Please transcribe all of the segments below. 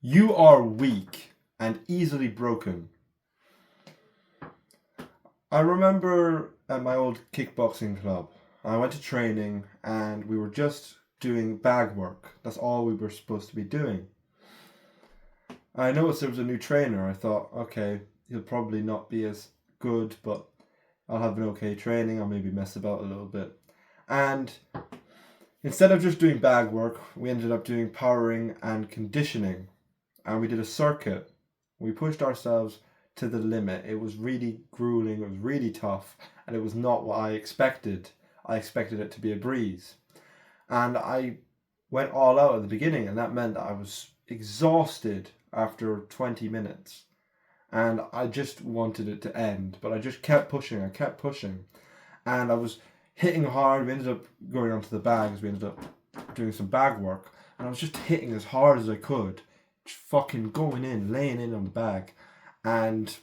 You are weak and easily broken. I remember at my old kickboxing club, I went to training and we were just doing bag work. That's all we were supposed to be doing. I noticed there was a new trainer. I thought, okay, he'll probably not be as good, but I'll have an okay training. I'll maybe mess about a little bit. And instead of just doing bag work, we ended up doing powering and conditioning. And we did a circuit. We pushed ourselves to the limit. It was really grueling, it was really tough, and it was not what I expected. I expected it to be a breeze. And I went all out at the beginning, and that meant that I was exhausted after 20 minutes. And I just wanted it to end, but I just kept pushing, and I was hitting hard. We ended up going onto the bags, we ended up doing some bag work, and I was just hitting as hard as I could, just fucking going in, laying in on the bag. And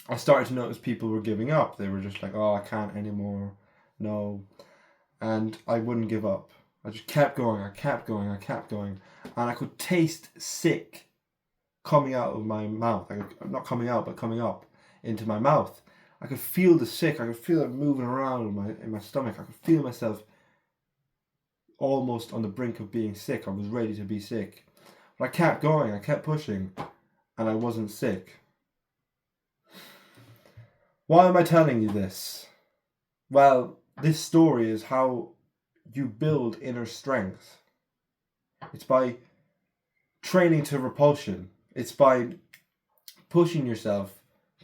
I started to notice people were giving up. They were just like, oh, I can't anymore, no. And I wouldn't give up. I just kept going, and I could taste sick coming out of my mouth. Not coming out, but coming up into my mouth. I could feel the sick. I could feel it moving around in my stomach. I could feel myself almost on the brink of being sick. I was ready to be sick. But I kept going, I kept pushing, and I wasn't sick. Why am I telling you this? Well, this story is how you build inner strength. It's by training to repulsion. It's by pushing yourself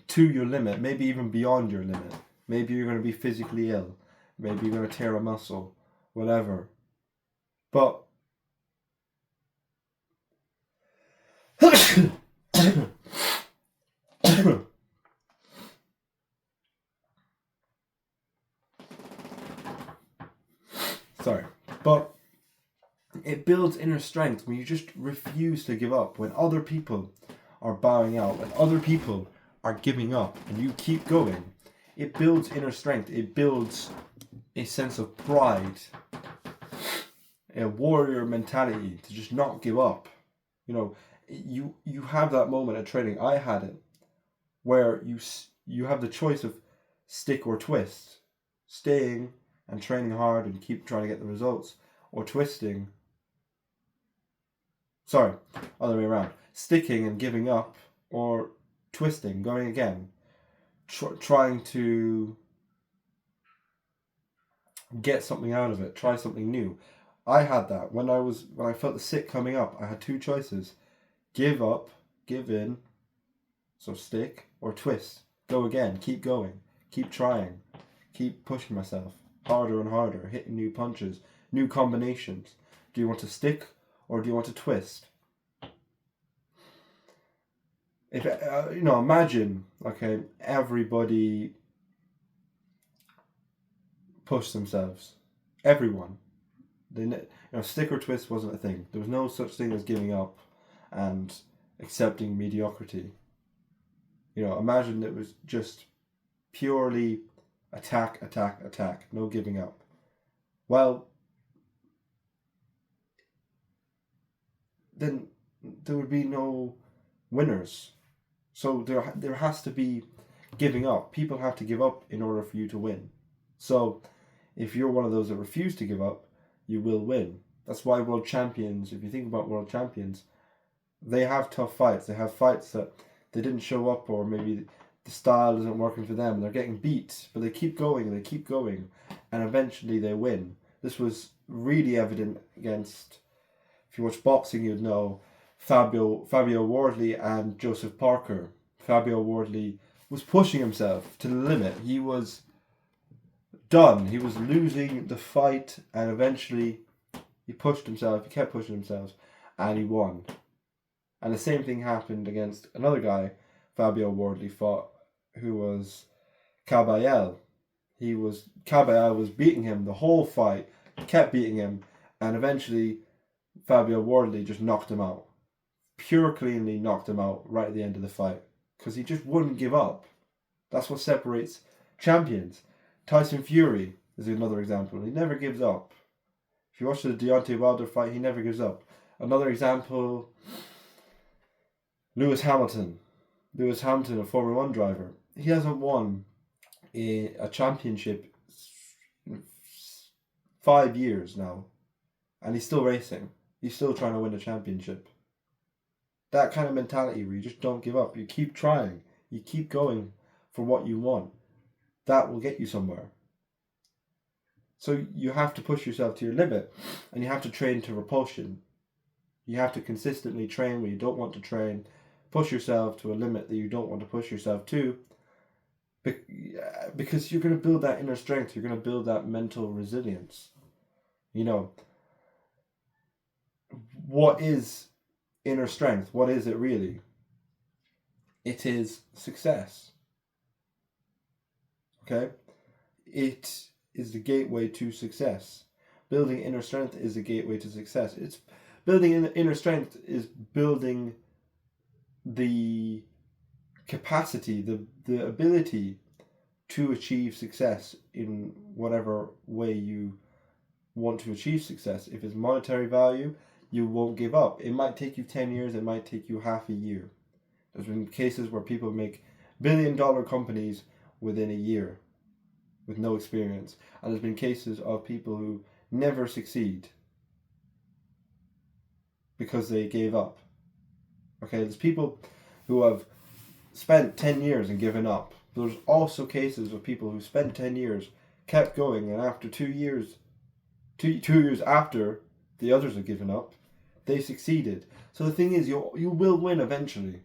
to your limit, maybe even beyond your limit. Maybe you're going to be physically ill. Maybe you're going to tear a muscle, whatever. But sorry, but it builds inner strength when you just refuse to give up, when other people are bowing out, when other people are giving up, and you keep going. It builds inner strength. It builds a sense of pride, a warrior mentality to just not give up. You know, you have that moment at training. I had it, where you have the choice of stick or twist, staying and training hard and keep trying to get the results, or twisting. Sorry, other way around. Sticking and giving up, or twisting, going again, trying to get something out of it, try something new. I had that when I felt the sick coming up. I had two choices: give up, give in, so stick, or twist, go again, keep going, keep trying, keep pushing myself harder and harder, hitting new punches, new combinations. Do you want to stick or do you want to twist? If imagine, okay, everybody push themselves, everyone. Stick or twist wasn't a thing. There was no such thing as giving up and accepting mediocrity. Imagine it was just purely attack, no giving up. Well, then there would be no winners. So there has to be giving up. People have to give up in order for you to win. So if you're one of those that refuse to give up, you will win. That's why world champions, if you think about world champions, they have tough fights. They have fights that they didn't show up, or maybe the style isn't working for them. They're getting beat, but they keep going, and eventually they win. This was really evident against, if you watch boxing, you'd know, Fabio Wardley and Joseph Parker. Fabio Wardley was pushing himself to the limit. He was done. He was losing the fight, and eventually he pushed himself. He kept pushing himself, and he won. And the same thing happened against another guy Fabio Wardley fought, who was Kabayel. Kabayel was beating him the whole fight, kept beating him, and eventually Fabio Wardley just knocked him out. Pure cleanly knocked him out right at the end of the fight, because he just wouldn't give up. That's what separates champions. Tyson Fury is another example. He never gives up. If you watch the Deontay Wilder fight, he never gives up. Another example, Lewis Hamilton. Lewis Hamilton, a Formula One driver. He hasn't won a championship in 5 years now. And he's still racing. He's still trying to win a championship. That kind of mentality where you just don't give up. You keep trying. You keep going for what you want. That will get you somewhere. So you have to push yourself to your limit. And you have to train to repulsion. You have to consistently train when you don't want to train. Push yourself to a limit that you don't want to push yourself to. Because you're going to build that inner strength. You're going to build that mental resilience. You know, what is inner strength? What is it really? It is success. Okay? It is the gateway to success. Building inner strength is the gateway to success. It's building inner strength is building the capacity, the ability to achieve success in whatever way you want to achieve success. If it's monetary value, you won't give up. It might take you 10 years, it might take you half a year. There's been cases where people make billion-dollar companies within a year with no experience. And there's been cases of people who never succeed because they gave up. Okay, there's people who have spent 10 years and given up. There's also cases of people who spent 10 years, kept going, and after 2 years, two years after the others have given up, they succeeded. So the thing is, you will win eventually.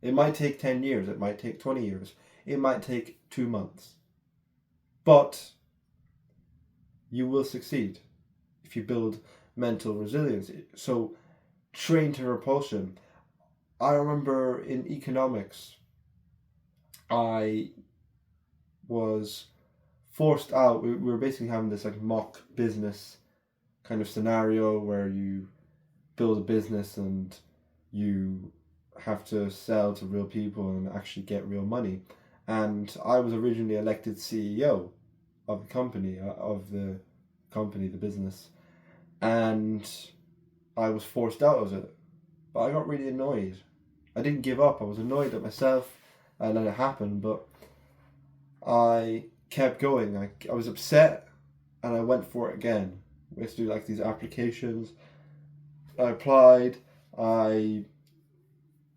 It might take 10 years, it might take 20 years, it might take 2 months. But you will succeed if you build mental resilience. So train to repulsion. I remember in economics, I was forced out. We were basically having this like mock business kind of scenario where you build a business and you have to sell to real people and actually get real money. And I was originally elected CEO of the company, the business, and I was forced out of it. But I got really annoyed. I didn't give up. I was annoyed at myself. I let it happen, but I kept going. I was upset, and I went for it again. We had to do like these applications. I applied. I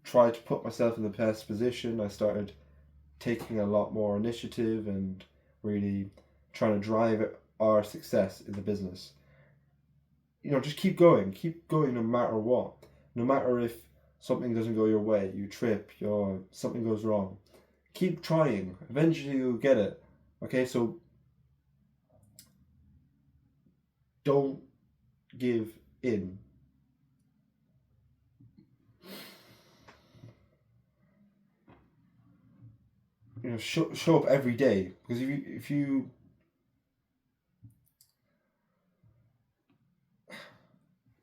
tried to put myself in the best position. I started taking a lot more initiative and really trying to drive our success in the business. You know, just keep going no matter what. No matter if something doesn't go your way, you trip, something goes wrong. Keep trying. Eventually you'll get it. Okay, so don't give in. You know, show up every day, because if you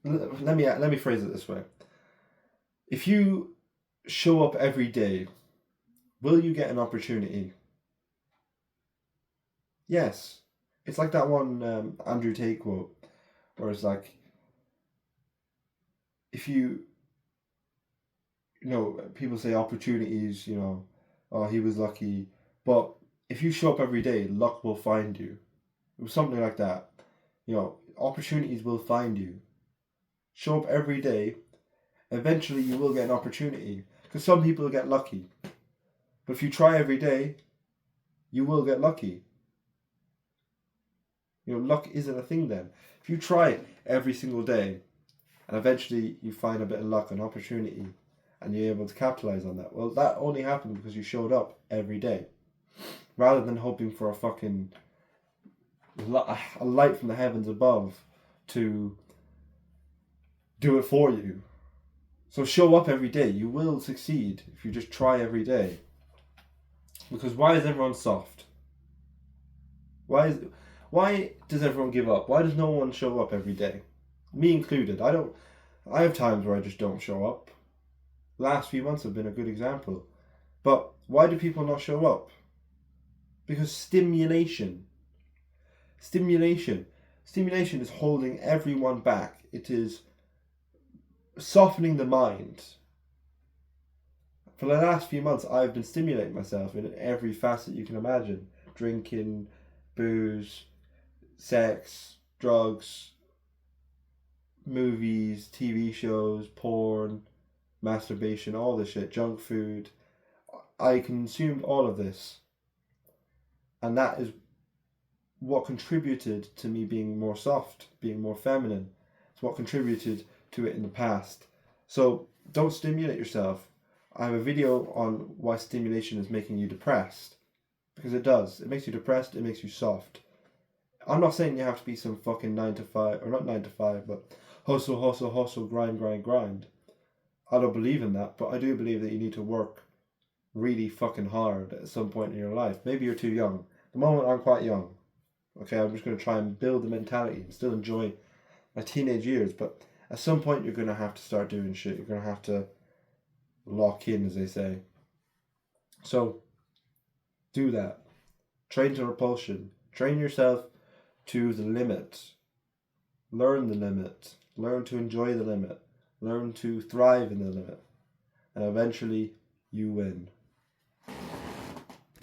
let me phrase it this way. If you show up every day, will you get an opportunity? Yes. It's like that one Andrew Tate quote, where it's like, if you know, people say opportunities, you know, oh, he was lucky. But if you show up every day, luck will find you. It was something like that. You know, opportunities will find you. Show up every day. Eventually you will get an opportunity. Because some people get lucky. But if you try every day, you will get lucky. You know, luck isn't a thing then. If you try it every single day, and eventually you find a bit of luck, an opportunity, and you're able to capitalize on that, well, that only happened because you showed up every day. Rather than hoping for a fucking a light from the heavens above to do it for you. So show up every day. You will succeed if you just try every day. Because why is everyone soft? Why does everyone give up? Why does no one show up every day? Me included. I have times where I just don't show up. The last few months have been a good example. But why do people not show up? Because stimulation is holding everyone back. It is softening the mind. For the last few months, I've been stimulating myself in every facet you can imagine: drinking, booze, sex, drugs, movies, TV shows, porn, masturbation, all this shit, junk food. I consumed all of this, and that is what contributed to me being more soft, being more feminine. It's what contributed to it in the past. So don't stimulate yourself. I have a video on why stimulation is making you depressed, because it does. It makes you depressed, it makes you soft. I'm not saying you have to be some fucking 9 to 5, or not 9 to 5, but hustle, hustle, hustle, grind, grind, grind. I don't believe in that, but I do believe that you need to work really fucking hard at some point in your life. Maybe you're too young. At the moment, I'm quite young. Okay, I'm just going to try and build the mentality and still enjoy my teenage years, but at some point you're going to have to start doing shit. You're going to have to lock in, as they say. So, do that. Train to repulsion. Train yourself to the limit. Learn the limit. Learn to enjoy the limit. Learn to thrive in the limit. And eventually, you win.